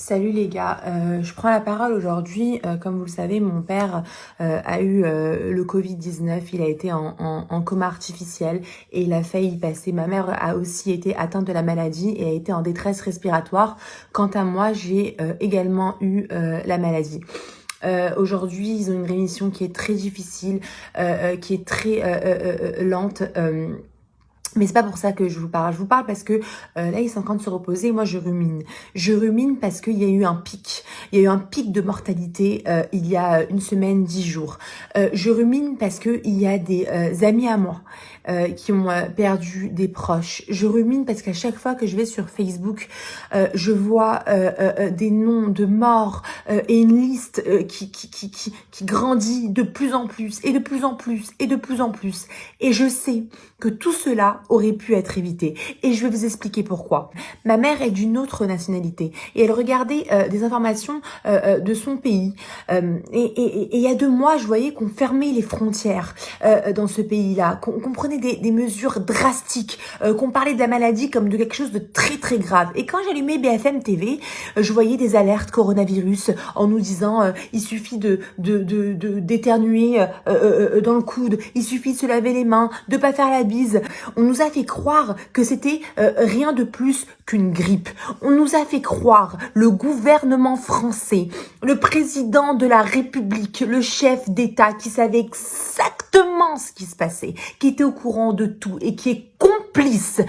Salut les gars, je prends la parole aujourd'hui. Comme vous le savez, mon père a eu le Covid-19, il a été en coma artificiel et il a failli y passer. Ma mère a aussi été atteinte de la maladie et a été en détresse respiratoire. Quant à moi, j'ai également eu la maladie. Aujourd'hui, ils ont une rémission qui est très difficile, qui est très lente. Mais c'est pas pour ça que je vous parle. Je vous parle parce que là, ils sont en train de se reposer. Moi, je rumine. Je rumine parce qu'il y a eu un pic. Il y a eu un pic de mortalité il y a une semaine, 10 jours. Je rumine parce que il y a des amis à moi qui ont perdu des proches. Je rumine parce qu'à chaque fois que je vais sur Facebook, je vois des noms de morts et une liste qui grandit de plus en plus et de plus en plus et de plus en plus. Et je sais que tout cela aurait pu être évité. Et je vais vous expliquer pourquoi. Ma mère est d'une autre nationalité et elle regardait des informations de son pays. Et il y a 2 mois, je voyais qu'on fermait les frontières dans ce pays-là, qu'on prenait des mesures drastiques, qu'on parlait de la maladie comme de quelque chose de très très grave. Et quand j'allumais BFM TV, je voyais des alertes coronavirus en nous disant il suffit d'éternuer dans le coude, il suffit de se laver les mains, de pas faire la bise. On nous a fait croire que c'était rien de plus qu'une grippe. On nous a fait croire, le gouvernement français, le président de la République, le chef d'État qui savait exactement ce qui se passait, qui était au courant de tout et qui est complice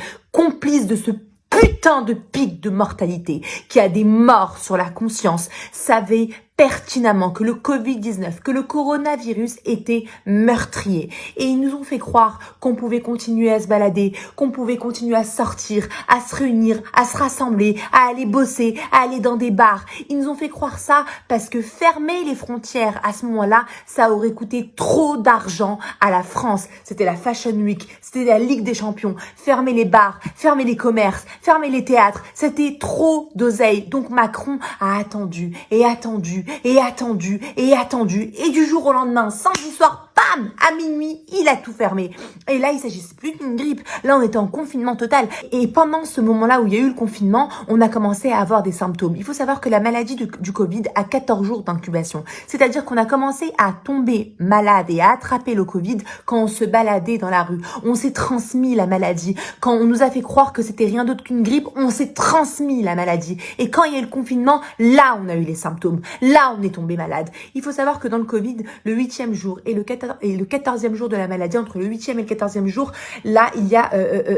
de ce putain de pic de mortalité, qui a des morts sur la conscience, savait pertinemment que le Covid-19, que le coronavirus était meurtrier. Et ils nous ont fait croire qu'on pouvait continuer à se balader, qu'on pouvait continuer à sortir, à se réunir, à se rassembler, à aller bosser, à aller dans des bars. Ils nous ont fait croire ça parce que fermer les frontières à ce moment-là, ça aurait coûté trop d'argent à la France. C'était la Fashion Week, c'était la Ligue des Champions. Fermer les bars, fermer les commerces, fermer les théâtres, c'était trop d'oseille. Donc Macron a attendu et attendu et attendu et attendu. Et du jour au lendemain, samedi soir, bam, à minuit, il a tout fermé. Et là, il s'agissait plus d'une grippe. Là, on était en confinement total. Et pendant ce moment-là où il y a eu le confinement, on a commencé à avoir des symptômes. Il faut savoir que la maladie du Covid a 14 jours d'incubation. C'est-à-dire qu'on a commencé à tomber malade et à attraper le Covid quand on se baladait dans la rue. On s'est transmis la maladie. Quand on nous a fait croire que c'était rien d'autre qu'une grippe, on s'est transmis la maladie. Et quand il y a eu le confinement, là, on a eu les symptômes. Là, on est tombé malade. Il faut savoir que dans le Covid, le 8e jour et le 14e jour de la maladie, entre le 8e et le 14e jour, là, il y a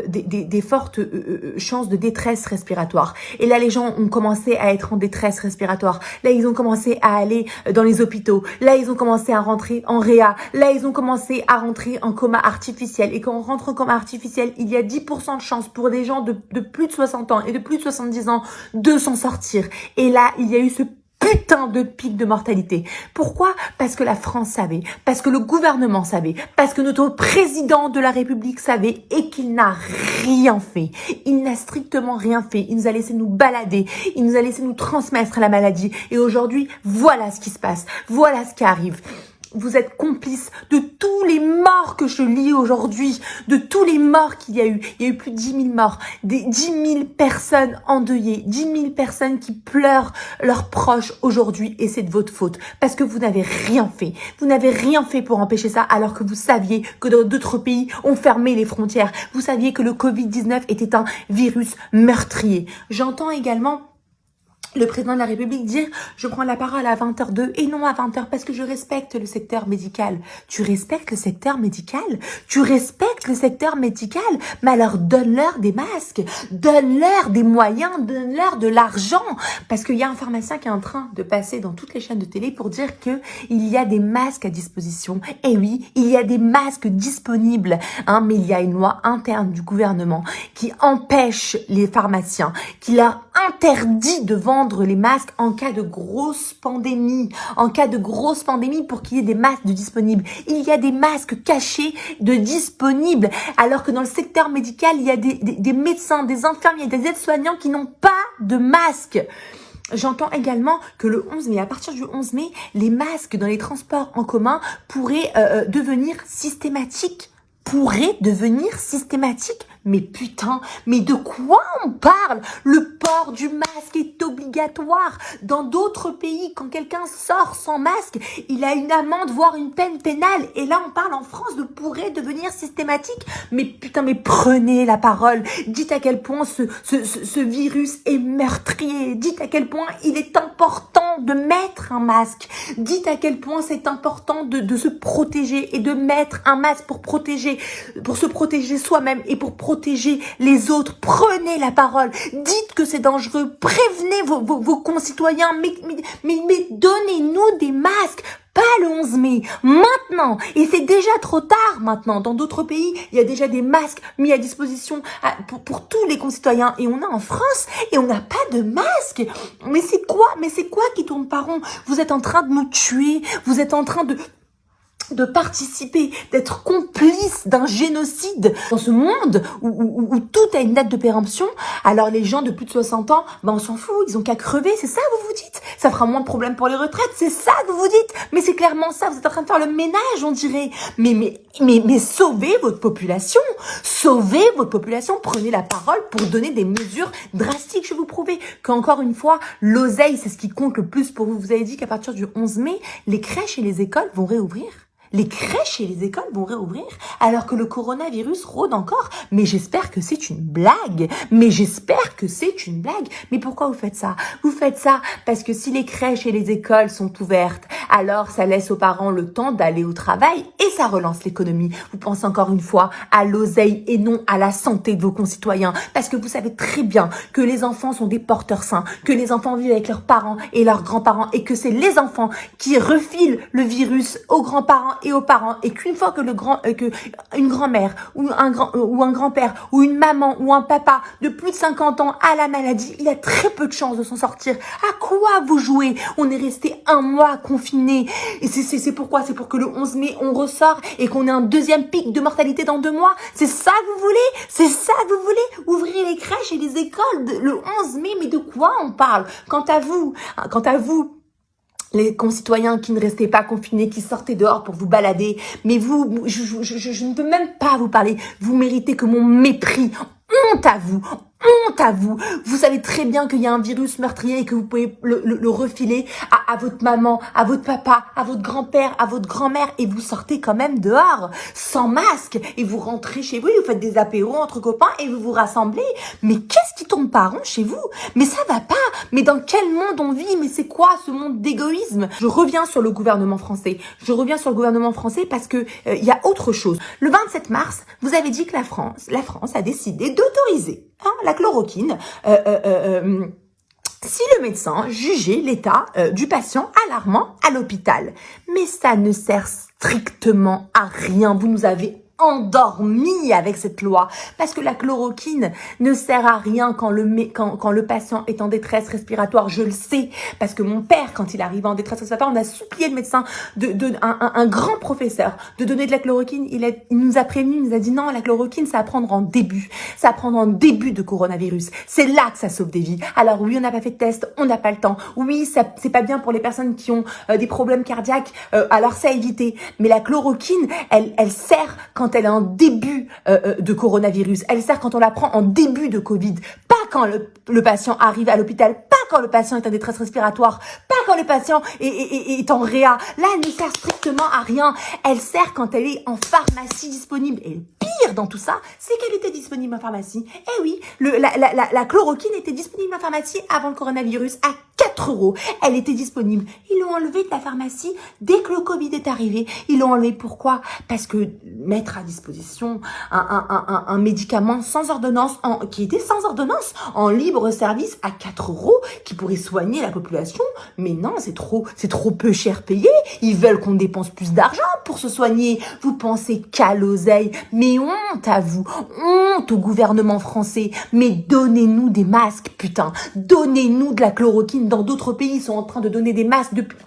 des fortes chances de détresse respiratoire. Et là, les gens ont commencé à être en détresse respiratoire. Là, ils ont commencé à aller dans les hôpitaux. Là, ils ont commencé à rentrer en réa. Là, ils ont commencé à rentrer en coma artificiel. Et quand on rentre en coma artificiel, il y a 10% de chances pour des gens de plus de 60 ans et de plus de 70 ans de s'en sortir. Et là, il y a eu ce putain de pic de mortalité. Pourquoi? Parce que la France savait, parce que le gouvernement savait, parce que notre président de la République savait et qu'il n'a rien fait. Il n'a strictement rien fait. Il nous a laissé nous balader. Il nous a laissé nous transmettre la maladie. Et aujourd'hui, voilà ce qui se passe. Voilà ce qui arrive. Vous êtes complice de tous les morts que je lis aujourd'hui, de tous les morts qu'il y a eu. Il y a eu plus de 10 000 morts, des 10 000 personnes endeuillées, 10 000 personnes qui pleurent leurs proches aujourd'hui et c'est de votre faute parce que vous n'avez rien fait. Vous n'avez rien fait pour empêcher ça alors que vous saviez que dans d'autres pays, on fermait les frontières. Vous saviez que le Covid-19 était un virus meurtrier. J'entends également le président de la République dire « Je prends la parole à 20h02 et non à 20h parce que je respecte le secteur médical. » Tu respectes le secteur médical? Tu respectes le secteur médical? Mais alors donne-leur des masques, donne-leur des moyens, donne-leur de l'argent. Parce qu'il y a un pharmacien qui est en train de passer dans toutes les chaînes de télé pour dire qu'il y a des masques à disposition. Et oui, il y a des masques disponibles. Mais il y a une loi interne du gouvernement qui empêche les pharmaciens, qui leur interdit de vendre les masques en cas de grosse pandémie, pour qu'il y ait des masques de disponibles. Il y a des masques cachés de disponibles, alors que dans le secteur médical, il y a des médecins, des infirmiers, des aides-soignants qui n'ont pas de masques. J'entends également que le 11 mai, à partir du 11 mai, les masques dans les transports en commun pourraient devenir systématiques. Mais putain, mais de quoi on parle? Le port du masque est obligatoire. Dans d'autres pays, quand quelqu'un sort sans masque, il a une amende, voire une peine pénale. Et là, on parle en France de pourrait devenir systématique. Mais putain, mais prenez la parole. Dites à quel point ce virus est meurtrier. Dites à quel point il est important de mettre un masque. Dites à quel point c'est important de se protéger et de mettre un masque pour se protéger soi-même et pour protéger les autres. Prenez la parole. Dites que c'est dangereux. Prévenez vos concitoyens. Mais donnez-nous des masques. Pas le 11 mai, maintenant. Et c'est déjà trop tard maintenant. Dans d'autres pays, il y a déjà des masques mis à disposition pour tous les concitoyens. Et on a en France, et on n'a pas de masque. Mais c'est quoi qui tourne par rond? Vous êtes en train de nous tuer. Vous êtes en train de participer, d'être complice d'un génocide dans ce monde où tout a une date de péremption. Alors les gens de plus de 60 ans, on s'en fout, ils ont qu'à crever, c'est ça vous vous dites? Ça fera moins de problèmes pour les retraites, c'est ça que vous vous dites? Mais c'est clairement ça, vous êtes en train de faire le ménage, on dirait. Mais sauvez votre population, prenez la parole pour donner des mesures drastiques. Je vais vous prouver qu'encore une fois, l'oseille, c'est ce qui compte le plus pour vous. Vous avez dit qu'à partir du 11 mai, les crèches et les écoles vont réouvrir. Les crèches et les écoles vont réouvrir alors que le coronavirus rôde encore. Mais j'espère que c'est une blague. Mais pourquoi vous faites ça? Vous faites ça parce que si les crèches et les écoles sont ouvertes, alors ça laisse aux parents le temps d'aller au travail et ça relance l'économie. Vous pensez encore une fois à l'oseille et non à la santé de vos concitoyens. Parce que vous savez très bien que les enfants sont des porteurs sains, que les enfants vivent avec leurs parents et leurs grands-parents et que c'est les enfants qui refilent le virus aux grands-parents et aux parents, et qu'une fois que une grand-mère ou un grand-père ou une maman ou un papa de plus de 50 ans a la maladie, il a très peu de chances de s'en sortir. À quoi vous jouez? On est resté 1 mois confinés. Et c'est pourquoi? C'est pour que le 11 mai, on ressort et qu'on ait un deuxième pic de mortalité dans 2 mois. C'est ça que vous voulez? C'est ça que vous voulez? Ouvrir les crèches et les écoles le 11 mai, mais de quoi on parle? Quant à vous, les concitoyens qui ne restaient pas confinés, qui sortaient dehors pour vous balader. Mais vous, je ne peux même pas vous parler. Vous méritez que mon mépris. Honte à vous. Honte à vous. Vous savez très bien qu'il y a un virus meurtrier et que vous pouvez le refiler à votre maman, à votre papa, à votre grand-père, à votre grand-mère et vous sortez quand même dehors sans masque et vous rentrez chez vous et vous faites des apéros entre copains et vous vous rassemblez. Mais qu'est-ce qui tourne pas rond chez vous? Mais ça va pas. Mais dans quel monde on vit? Mais c'est quoi ce monde d'égoïsme? Je reviens sur le gouvernement français. Parce que il y a autre chose. Le 27 mars, vous avez dit que la France a décidé d'autoriser la chloroquine si le médecin jugeait l'état du patient alarmant à l'hôpital. Mais ça ne sert strictement à rien. Vous nous avez endormi avec cette loi parce que la chloroquine ne sert à rien quand le patient est en détresse respiratoire. Je le sais parce que mon père, quand il arrivait en détresse respiratoire, on a supplié le médecin un grand professeur de donner de la chloroquine. Il nous a prévenu, il nous a dit non, la chloroquine ça va prendre en début de coronavirus. C'est là que ça sauve des vies. Alors oui, on n'a pas fait de test, on n'a pas le temps. Oui, ça c'est pas bien pour les personnes qui ont des problèmes cardiaques, alors c'est à éviter. Mais la chloroquine, elle sert quand elle est en début de coronavirus. Elle sert quand on la prend en début de Covid. Pas quand le patient arrive à l'hôpital. Pas quand le patient est en détresse respiratoire. Pas quand le patient est en réa. Là, elle ne sert strictement à rien. Elle sert quand elle est en pharmacie disponible. Et le pire dans tout ça, c'est qu'elle était disponible en pharmacie. Eh oui, la chloroquine était disponible en pharmacie avant le coronavirus à 4 €. Elle était disponible. Ils l'ont enlevée de la pharmacie dès que le Covid est arrivé. Ils l'ont enlevée. Pourquoi? Parce que mettre à disposition un médicament sans ordonnance, qui était sans ordonnance, en libre service à 4 € qui pourrait soigner la population. Mais non, c'est trop peu cher payé. Ils veulent qu'on dépense plus d'argent pour se soigner. Vous pensez qu'à l'oseille. Mais honte à vous. Honte au gouvernement français. Mais donnez-nous des masques, putain. Donnez-nous de la chloroquine. Dans d'autres pays, ils sont en train de donner des masques depuis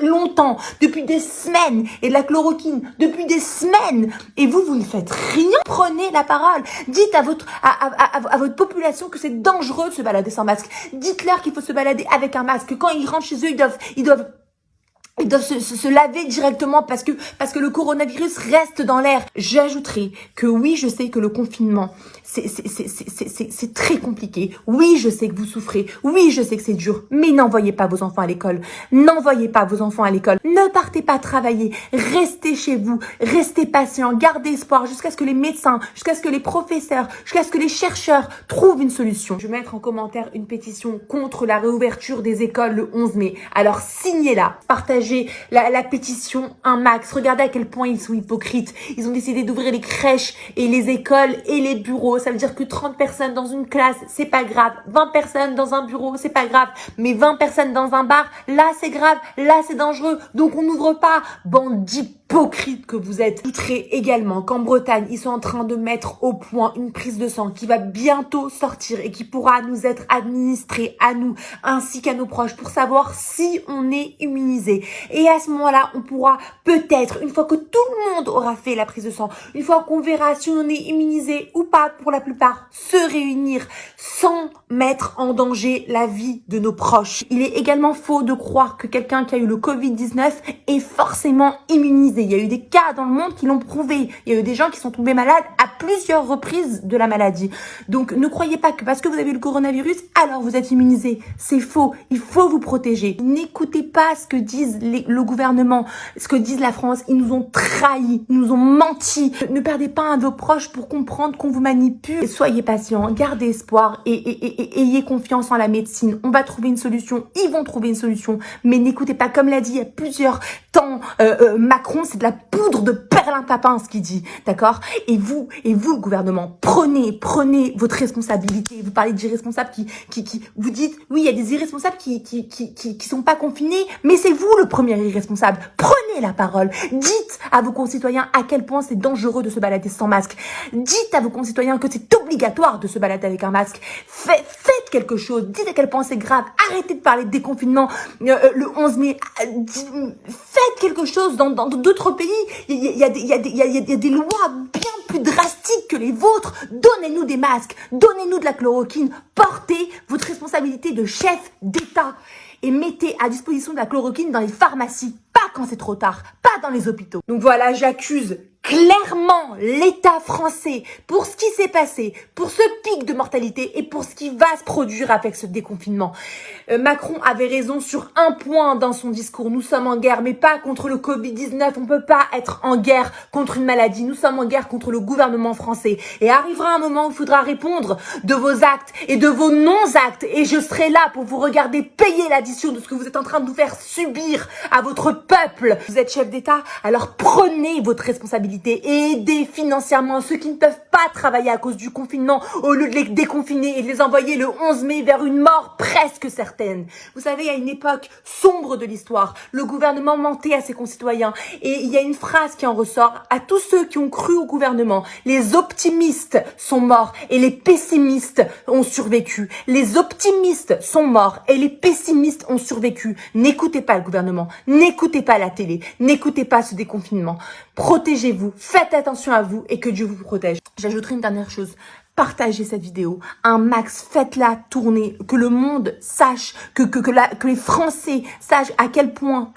longtemps, depuis des semaines, et de la chloroquine depuis des semaines, et vous ne faites rien. Prenez la parole, dites à votre population que c'est dangereux de se balader sans masque, dites-leur qu'il faut se balader avec un masque, quand ils rentrent chez eux, ils doivent Ils doivent se laver directement parce que le coronavirus reste dans l'air. J'ajouterai que oui, je sais que le confinement, c'est très compliqué. Oui, je sais que vous souffrez. Oui, je sais que c'est dur. Mais n'envoyez pas vos enfants à l'école. N'envoyez pas vos enfants à l'école. Ne partez pas travailler. Restez chez vous. Restez patient. Gardez espoir jusqu'à ce que les médecins, jusqu'à ce que les professeurs, jusqu'à ce que les chercheurs trouvent une solution. Je vais mettre en commentaire une pétition contre la réouverture des écoles le 11 mai. Alors signez-la. Partagez la pétition un max. Regardez à quel point ils sont hypocrites. Ils ont décidé d'ouvrir les crèches et les écoles et les bureaux. Ça veut dire que 30 personnes dans une classe, c'est pas grave. 20 personnes dans un bureau, c'est pas grave. Mais 20 personnes dans un bar, là c'est grave, là c'est dangereux. Donc on n'ouvre pas. Bande d'hypocrites que vous êtes. J'ajouterai également qu'en Bretagne, ils sont en train de mettre au point une prise de sang qui va bientôt sortir et qui pourra nous être administrée à nous ainsi qu'à nos proches pour savoir si on est immunisé. Et à ce moment-là, on pourra peut-être, une fois que tout le monde aura fait la prise de sang, une fois qu'on verra si on est immunisé ou pas pour la plupart, se réunir sans mettre en danger la vie de nos proches. Il est également faux de croire que quelqu'un qui a eu le Covid-19 est forcément immunisé. Il y a eu des cas dans le monde qui l'ont prouvé. Il y a eu des gens qui sont tombés malades à plusieurs reprises de la maladie. Donc ne croyez pas que parce que vous avez eu le coronavirus, alors vous êtes immunisé. C'est faux. Il faut vous protéger. N'écoutez pas ce que disent le gouvernement, ce que disent la France. Ils nous ont trahis, ils nous ont menti. Ne perdez pas un de vos proches pour comprendre qu'on vous manipule. Soyez patient, gardez espoir et ayez confiance en la médecine. On va trouver une solution, ils vont trouver une solution. Mais n'écoutez pas, comme l'a dit il y a plusieurs temps, Macron, c'est de la poudre de perlimpapin ce qu'il dit, d'accord? Et vous, le gouvernement, prenez votre responsabilité. Vous parlez d'irresponsables vous dites, oui, il y a des irresponsables qui sont pas confinés, mais c'est vous le premier irresponsable. Prenez la parole. Dites à vos concitoyens à quel point c'est dangereux de se balader sans masque. Dites à vos concitoyens que c'est obligatoire de se balader avec un masque. Faites quelque chose. Dites à quel point c'est grave. Arrêtez de parler de déconfinement le 11 mai. Faites quelque chose. Dans d'autres pays, il y a des lois bien plus drastiques que les vôtres. Donnez-nous des masques. Donnez-nous de la chloroquine. Portez votre responsabilité de chef d'État. Et mettez à disposition de la chloroquine dans les pharmacies, pas quand c'est trop tard, pas dans les hôpitaux. Donc voilà, j'accuse clairement l'État français pour ce qui s'est passé, pour ce pic de mortalité et pour ce qui va se produire avec ce déconfinement. Macron avait raison sur un point dans son discours. Nous sommes en guerre, mais pas contre le Covid-19. On peut pas être en guerre contre une maladie. Nous sommes en guerre contre le gouvernement français. Et arrivera un moment où il faudra répondre de vos actes et de vos non-actes. Et je serai là pour vous regarder payer l'addition de ce que vous êtes en train de nous faire subir à votre peuple. Vous êtes chef d'État, alors prenez votre responsabilité et aidez financièrement ceux qui ne peuvent pas travailler à cause du confinement au lieu de les déconfiner et de les envoyer le 11 mai vers une mort presque certaine. Vous savez, il y a une époque sombre de l'histoire. Le gouvernement mentait à ses concitoyens et il y a une phrase qui en ressort à tous ceux qui ont cru au gouvernement. Les optimistes sont morts et les pessimistes ont survécu. Les optimistes sont morts et les pessimistes ont survécu. N'écoutez pas le gouvernement, n'écoutez pas la télé, n'écoutez pas ce déconfinement. Protégez-vous, faites attention à vous et que Dieu vous protège. J'ajouterai une dernière chose. Partagez cette vidéo, un max, faites-la tourner, que le monde sache, que les Français sachent à quel point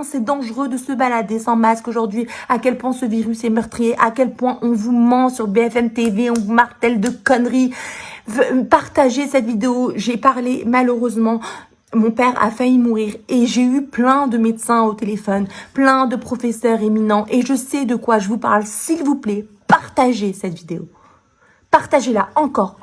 c'est dangereux de se balader sans masque aujourd'hui, à quel point ce virus est meurtrier, à quel point on vous ment sur BFM TV, on vous martèle de conneries. Partagez cette vidéo, j'ai parlé malheureusement. Mon père a failli mourir et j'ai eu plein de médecins au téléphone, plein de professeurs éminents et je sais de quoi je vous parle. S'il vous plaît, partagez cette vidéo. Partagez-la encore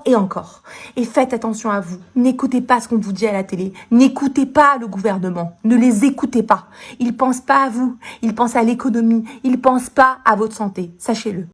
et encore. Et faites attention à vous. N'écoutez pas ce qu'on vous dit à la télé. N'écoutez pas le gouvernement. Ne les écoutez pas. Ils pensent pas à vous. Ils pensent à l'économie. Ils pensent pas à votre santé. Sachez-le.